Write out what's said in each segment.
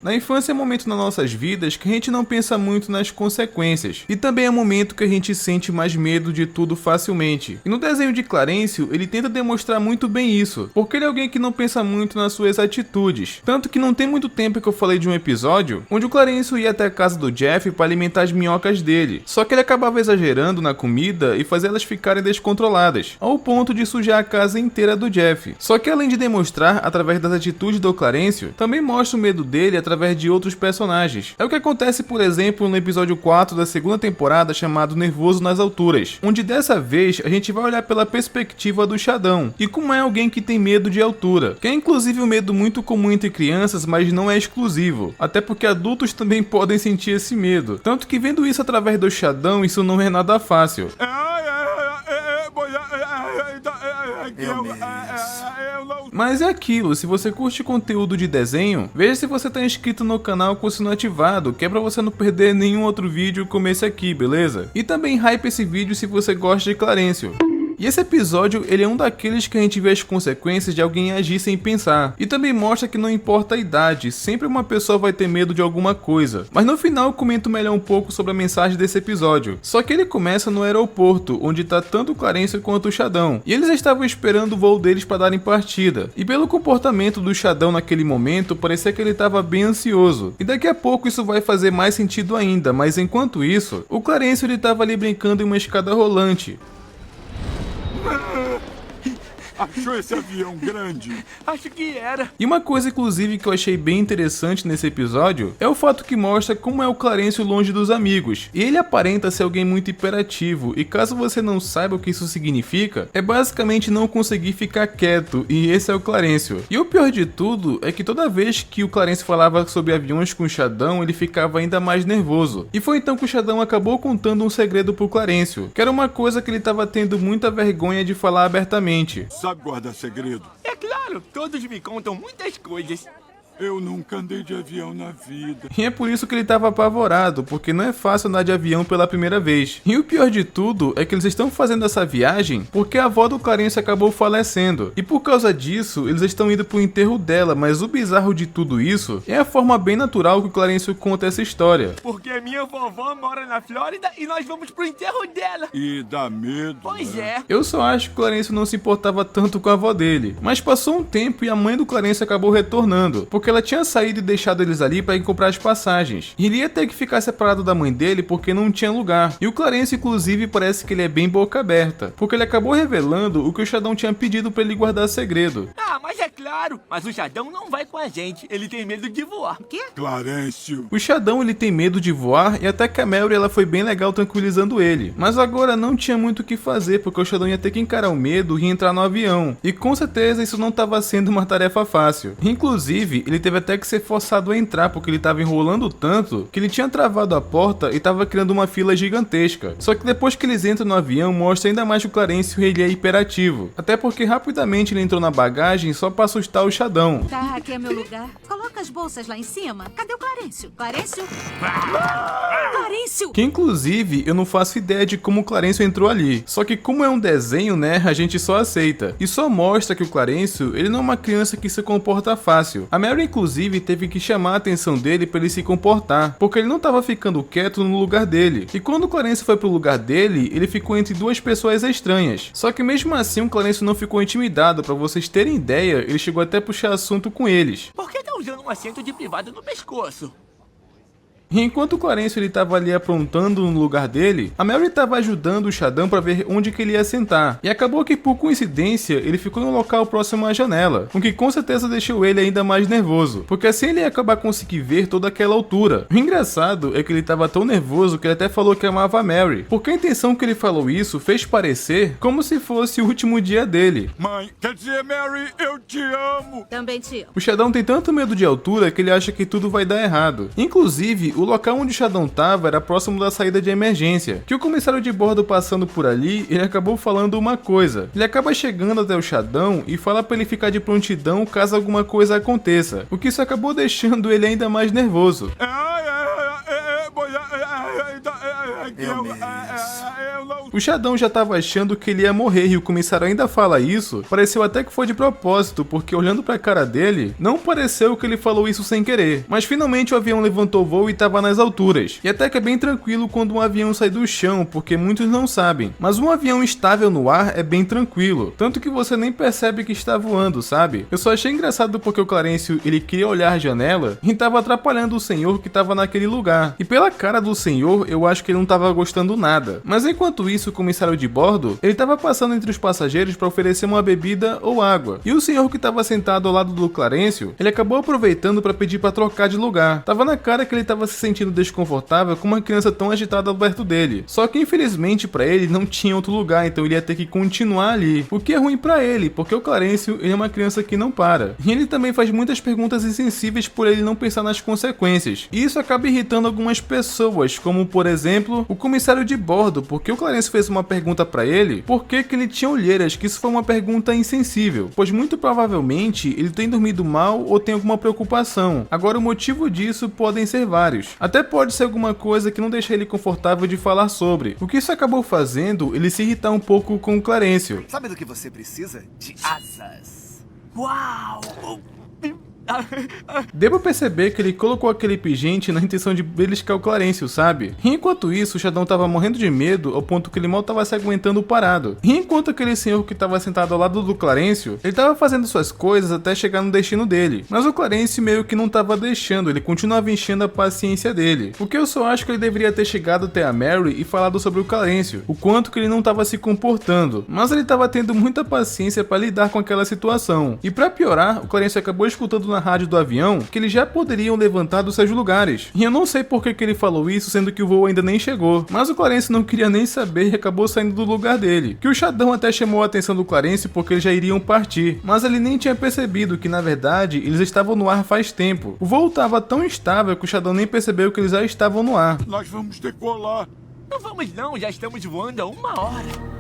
Na infância é um momento nas nossas vidas que a gente não pensa muito nas consequências, e também é um momento que a gente sente mais medo de tudo facilmente. E no desenho de Clarencio, ele tenta demonstrar muito bem isso, porque ele é alguém que não pensa muito nas suas atitudes. Tanto que não tem muito tempo que eu falei de um episódio onde o Clarencio ia até a casa do Jeff para alimentar as minhocas dele, só que ele acabava exagerando na comida e fazia elas ficarem descontroladas, ao ponto de sujar a casa inteira do Jeff. Só que além de demonstrar através das atitudes do Clarencio, também mostra o medo dele através de outros personagens. É o que acontece, por exemplo, no episódio 4 da segunda temporada chamado Nervoso nas Alturas, onde dessa vez a gente vai olhar pela perspectiva do Shadão, e como é alguém que tem medo de altura, que é inclusive um medo muito comum entre crianças, mas não é exclusivo, até porque adultos também podem sentir esse medo. Tanto que vendo isso através do Shadão, isso não é nada fácil. Mas é aquilo, se você curte conteúdo de desenho, veja se você tá inscrito no canal com o sino ativado, que é pra você não perder nenhum outro vídeo como esse aqui, beleza? E também hype esse vídeo se você gosta de Clarencio. E esse episódio, ele é um daqueles que a gente vê as consequências de alguém agir sem pensar. E também mostra que não importa a idade, sempre uma pessoa vai ter medo de alguma coisa. Mas no final eu comento melhor um pouco sobre a mensagem desse episódio. Só que ele começa no aeroporto, onde tá tanto o Clarencio quanto o Shadão. E eles estavam esperando o voo deles para darem partida. E pelo comportamento do Shadão naquele momento, parecia que ele estava bem ansioso. E daqui a pouco isso vai fazer mais sentido ainda, mas enquanto isso, o Clarencio ele estava ali brincando em uma escada rolante. Achou esse avião grande? Acho que era. E uma coisa inclusive que eu achei bem interessante nesse episódio é o fato que mostra como é o Clarencio longe dos amigos. E ele aparenta ser alguém muito hiperativo, e caso você não saiba o que isso significa, é basicamente não conseguir ficar quieto, e esse é o Clarencio. E o pior de tudo é que toda vez que o Clarencio falava sobre aviões com o Shadão, ele ficava ainda mais nervoso. E foi então que o Shadão acabou contando um segredo pro Clarencio, que era uma coisa que ele estava tendo muita vergonha de falar abertamente. Sabe guardar segredo? É claro, todos me contam muitas coisas. Eu nunca andei de avião na vida. E é por isso que ele estava apavorado, porque não é fácil andar de avião pela primeira vez. E o pior de tudo é que eles estão fazendo essa viagem porque a avó do Clarencio acabou falecendo. E por causa disso, eles estão indo pro enterro dela, mas o bizarro de tudo isso é a forma bem natural que o Clarencio conta essa história. Porque a minha vovó mora na Flórida e nós vamos pro enterro dela. E dá medo. Pois é. Eu só acho que o Clarencio não se importava tanto com a avó dele. Mas passou um tempo e a mãe do Clarencio acabou retornando, porque ela tinha saído e deixado eles ali para ir comprar as passagens. E ele ia ter que ficar separado da mãe dele porque não tinha lugar. E o Clarencio inclusive parece que ele é bem boca aberta, porque ele acabou revelando o que o Shadão tinha pedido para ele guardar segredo. Ah, mas é claro. Mas o Shadão não vai com a gente. Ele tem medo de voar. Quê? Clarencio. O Shadão ele tem medo de voar e até que a Mary ela foi bem legal tranquilizando ele. Mas agora não tinha muito o que fazer porque o Shadão ia ter que encarar o medo e entrar no avião. E com certeza isso não estava sendo uma tarefa fácil. Inclusive, ele teve até que ser forçado a entrar porque ele estava enrolando tanto que ele tinha travado a porta e estava criando uma fila gigantesca. Só que depois que eles entram no avião, mostra ainda mais que o Clarencio ele é hiperativo. Até porque rapidamente ele entrou na bagagem só para assustar o Shadão. Tá, aqui é meu lugar. Coloca as bolsas lá em cima. Cadê o Clarencio? Clarencio? Clarencio! Que inclusive eu não faço ideia de como o Clarencio entrou ali. Só que como é um desenho, né, a gente só aceita. E só mostra que o Clarencio, ele não é uma criança que se comporta fácil. A Mary inclusive teve que chamar a atenção dele para ele se comportar, porque ele não estava ficando quieto no lugar dele. E quando o Clarencio foi pro lugar dele, ele ficou entre duas pessoas estranhas. Só que mesmo assim o Clarencio não ficou intimidado, para vocês terem ideia, ele chegou até a puxar assunto com eles. Por que tá usando um assento de privado no pescoço? E enquanto o Clarencio ele tava ali aprontando no lugar dele, a Mary tava ajudando o Shadão para ver onde que ele ia sentar. E acabou que por coincidência ele ficou em um local próximo à janela, o que com certeza deixou ele ainda mais nervoso, porque assim ele ia acabar conseguir ver toda aquela altura. O engraçado é que ele tava tão nervoso que ele até falou que amava a Mary, porque a intenção que ele falou isso fez parecer como se fosse o último dia dele. Mãe, quer dizer, Mary, eu te amo. Também te amo. O Shadão tem tanto medo de altura que ele acha que tudo vai dar errado. Inclusive, o local onde o Shadão tava era próximo da saída de emergência, que o comissário de bordo passando por ali, ele acabou falando uma coisa. Ele acaba chegando até o Shadão e fala pra ele ficar de prontidão caso alguma coisa aconteça, o que isso acabou deixando ele ainda mais nervoso. O O Shadão já tava achando que ele ia morrer e o comissário ainda fala isso. Pareceu até que foi de propósito, porque olhando pra cara dele, não pareceu que ele falou isso sem querer. Mas finalmente o avião levantou voo e tava nas alturas. E até que é bem tranquilo quando um avião sai do chão, porque muitos não sabem. Mas um avião estável no ar é bem tranquilo, tanto que você nem percebe que está voando, sabe? Eu só achei engraçado porque o Clarencio, ele queria olhar a janela e tava atrapalhando o senhor que tava naquele lugar. E pela cara do senhor, eu acho que ele não tava gostando nada. Mas enquanto isso, o comissário de bordo, ele tava passando entre os passageiros para oferecer uma bebida ou água. E o senhor que tava sentado ao lado do Clarencio, ele acabou aproveitando para pedir para trocar de lugar. Tava na cara que ele tava se sentindo desconfortável com uma criança tão agitada perto dele. Só que infelizmente para ele não tinha outro lugar, então ele ia ter que continuar ali. O que é ruim para ele, porque o Clarencio, ele é uma criança que não para. E ele também faz muitas perguntas insensíveis por ele não pensar nas consequências. E isso acaba irritando algumas pessoas, como por exemplo, o comissário de bordo, porque o Clarencio fez uma pergunta para ele, por que ele tinha olheiras, que isso foi uma pergunta insensível, pois muito provavelmente ele tem dormido mal ou tem alguma preocupação. Agora o motivo disso podem ser vários. Até pode ser alguma coisa que não deixa ele confortável de falar sobre. O que isso acabou fazendo ele se irritar um pouco com o Clarencio. Sabe do que você precisa? De asas. Uau! Deu pra perceber que ele colocou aquele pingente na intenção de beliscar o Clarencio, sabe? E enquanto isso, o Shadão tava morrendo de medo ao ponto que ele mal tava se aguentando parado. E enquanto aquele senhor que tava sentado ao lado do Clarencio, ele tava fazendo suas coisas até chegar no destino dele. Mas o Clarencio meio que não tava deixando, ele continuava enchendo a paciência dele. O que eu só acho que ele deveria ter chegado até a Mary e falado sobre o Clarencio, o quanto que ele não tava se comportando. Mas ele tava tendo muita paciência para lidar com aquela situação. E para piorar, o Clarencio acabou escutando na rádio do avião que eles já poderiam levantar dos seus lugares. E eu não sei por que ele falou isso, sendo que o voo ainda nem chegou. Mas o Clarencio não queria nem saber e acabou saindo do lugar dele. Que o Shadão até chamou a atenção do Clarencio porque eles já iriam partir. Mas ele nem tinha percebido que na verdade eles estavam no ar faz tempo. O voo estava tão estável que o Shadão nem percebeu que eles já estavam no ar. Nós vamos decolar. Não vamos não, já estamos voando há 1 hora.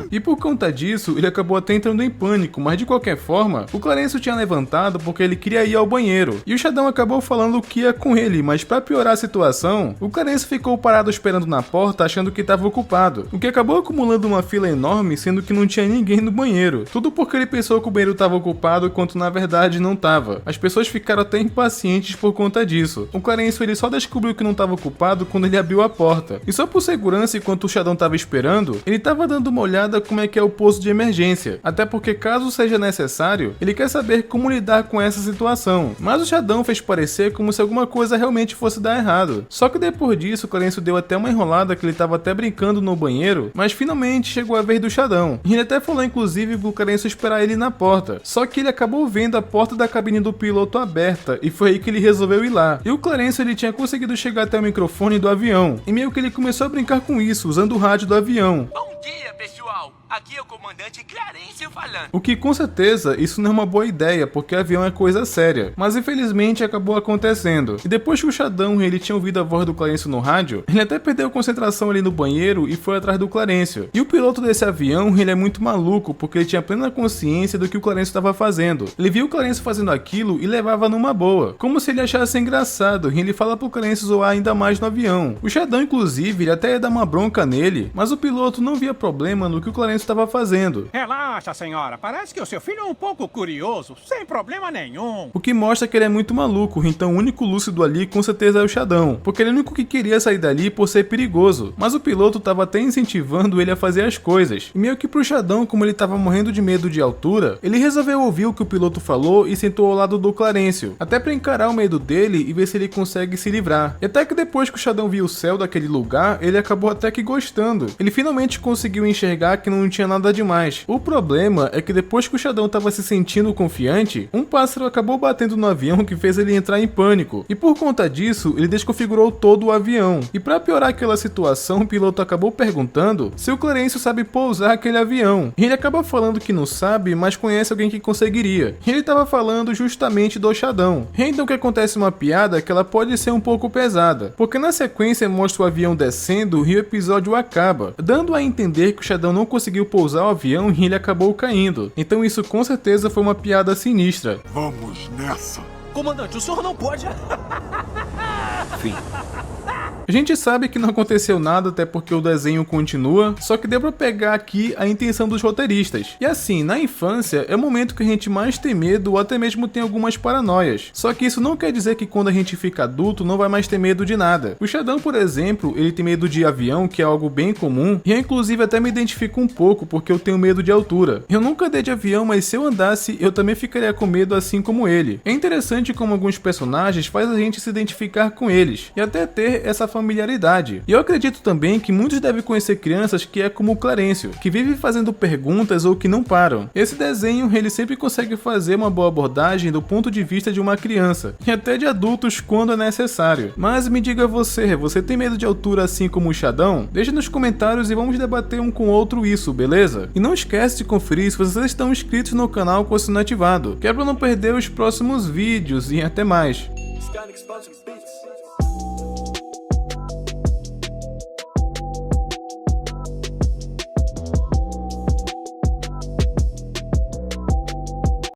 E por conta disso, ele acabou até entrando em pânico, mas de qualquer forma, o Clarencio tinha levantado porque ele queria ir ao banheiro. E o Shadão acabou falando que ia com ele, mas para piorar a situação, o Clarencio ficou parado esperando na porta achando que estava ocupado, o que acabou acumulando uma fila enorme, sendo que não tinha ninguém no banheiro. Tudo porque ele pensou que o banheiro estava ocupado, quando na verdade não estava. As pessoas ficaram até impacientes por conta disso. O Clarencio ele só descobriu que não estava ocupado quando ele abriu a porta. E só por segurança, enquanto o Shadão estava esperando, ele estava dando uma olhada como é que é o posto de emergência, até porque caso seja necessário, ele quer saber como lidar com essa situação. Mas o Shadão fez parecer como se alguma coisa realmente fosse dar errado. Só que depois disso, o Clarencio deu até uma enrolada que ele estava até brincando no banheiro, mas finalmente chegou a vez do Shadão. E ele até falou inclusive pro Clarencio esperar ele na porta. Só que ele acabou vendo a porta da cabine do piloto aberta e foi aí que ele resolveu ir lá. E o Clarencio ele tinha conseguido chegar até o microfone do avião. E meio que ele começou a brincar com isso, usando o rádio do avião. Bom dia, pessoal. Aqui é o comandante Clarencio falando. O que com certeza isso não é uma boa ideia, porque avião é coisa séria. Mas infelizmente acabou acontecendo. E depois que o Shadão ele tinha ouvido a voz do Clarencio no rádio, ele até perdeu a concentração ali no banheiro e foi atrás do Clarencio. E o piloto desse avião ele é muito maluco, porque ele tinha plena consciência do que o Clarencio estava fazendo. Ele viu o Clarencio fazendo aquilo e levava numa boa, como se ele achasse engraçado, e ele fala pro Clarencio zoar ainda mais no avião. O Shadão inclusive ele até ia dar uma bronca nele, mas o piloto não via problema no que o Clarencio estava fazendo. Relaxa, senhora. Parece que o seu filho é um pouco curioso, sem problema nenhum. O que mostra que ele é muito maluco, então o único lúcido ali com certeza é o Shadão, porque ele é o único que queria sair dali por ser perigoso. Mas o piloto estava até incentivando ele a fazer as coisas. E meio que pro Shadão, como ele estava morrendo de medo de altura, ele resolveu ouvir o que o piloto falou e sentou ao lado do Clarencio, até para encarar o medo dele e ver se ele consegue se livrar. E até que depois que o Shadão viu o céu daquele lugar, ele acabou até que gostando. Ele finalmente conseguiu enxergar que não tinha nada demais. O problema é que depois que o Shadão estava se sentindo confiante, um pássaro acabou batendo no avião que fez ele entrar em pânico. E por conta disso, ele desconfigurou todo o avião. E para piorar aquela situação, o piloto acabou perguntando se o Clarencio sabe pousar aquele avião. E ele acaba falando que não sabe, mas conhece alguém que conseguiria. E ele estava falando justamente do Shadão. E então que acontece uma piada que ela pode ser um pouco pesada, porque na sequência mostra o avião descendo e o episódio acaba, dando a entender que o Shadão não conseguiu pousar o avião e ele acabou caindo. Então isso com certeza foi uma piada sinistra. Vamos nessa. Comandante, o senhor não pode... Fim. A gente sabe que não aconteceu nada, até porque o desenho continua, só que deu pra pegar aqui a intenção dos roteiristas. E assim, na infância é o momento que a gente mais tem medo ou até mesmo tem algumas paranoias. Só que isso não quer dizer que quando a gente fica adulto não vai mais ter medo de nada. O Sheldon, por exemplo, ele tem medo de avião, que é algo bem comum, e eu inclusive até me identifico um pouco porque eu tenho medo de altura. Eu nunca andei de avião, mas se eu andasse, eu também ficaria com medo assim como ele. É interessante como alguns personagens faz a gente se identificar com eles, e até ter essa familiaridade. E eu acredito também que muitos devem conhecer crianças que é como o Clarencio, que vive fazendo perguntas ou que não param. Esse desenho, ele sempre consegue fazer uma boa abordagem do ponto de vista de uma criança, e até de adultos quando é necessário. Mas me diga você tem medo de altura assim como o Sheldon? Deixa nos comentários e vamos debater um com o outro isso, beleza? E não esquece de conferir se vocês estão inscritos no canal com o sino ativado, que é pra não perder os próximos vídeos e até mais. Skynex Beats.